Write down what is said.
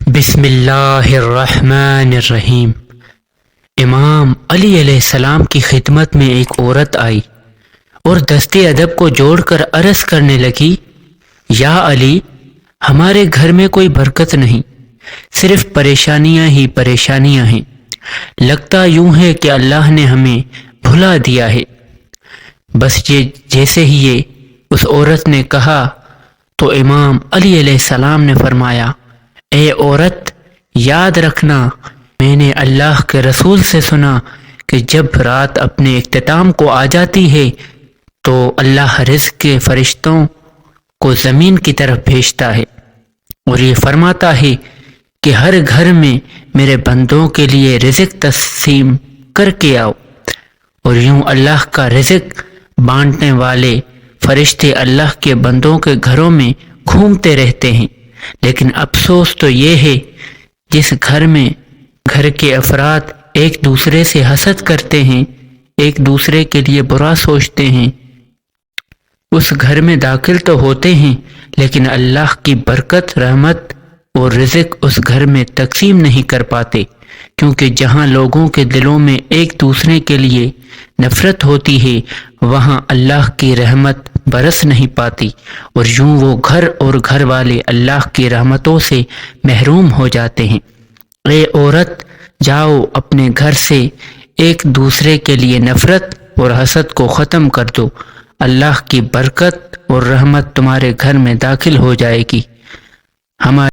بسم اللہ الرحمن الرحیم۔ امام علی علیہ السلام کی خدمت میں ایک عورت آئی اور دست ادب کو جوڑ کر عرض کرنے لگی، یا علی، ہمارے گھر میں کوئی برکت نہیں، صرف پریشانیاں ہی پریشانیاں ہیں۔ لگتا یوں ہے کہ اللہ نے ہمیں بھلا دیا ہے۔ بس جیسے ہی یہ اس عورت نے کہا تو امام علی علیہ السلام نے فرمایا، اے عورت، یاد رکھنا، میں نے اللہ کے رسول سے سنا کہ جب رات اپنے اختتام کو آ جاتی ہے تو اللہ رزق کے فرشتوں کو زمین کی طرف بھیجتا ہے اور یہ فرماتا ہے کہ ہر گھر میں میرے بندوں کے لیے رزق تقسیم کر کے آؤ، اور یوں اللہ کا رزق بانٹنے والے فرشتے اللہ کے بندوں کے گھروں میں گھومتے رہتے ہیں۔ لیکن افسوس تو یہ ہے جس گھر میں گھر کے افراد ایک دوسرے سے حسد کرتے ہیں، ایک دوسرے کے لیے برا سوچتے ہیں، اس گھر میں داخل تو ہوتے ہیں لیکن اللہ کی برکت، رحمت اور رزق اس گھر میں تقسیم نہیں کر پاتے، کیونکہ جہاں لوگوں کے دلوں میں ایک دوسرے کے لیے نفرت ہوتی ہے وہاں اللہ کی رحمت برس نہیں پاتی، اور یوں وہ گھر اور گھر والے اللہ کی رحمتوں سے محروم ہو جاتے ہیں۔ اے عورت، جاؤ اپنے گھر سے ایک دوسرے کے لیے نفرت اور حسد کو ختم کر دو، اللہ کی برکت اور رحمت تمہارے گھر میں داخل ہو جائے گی۔ ہمارے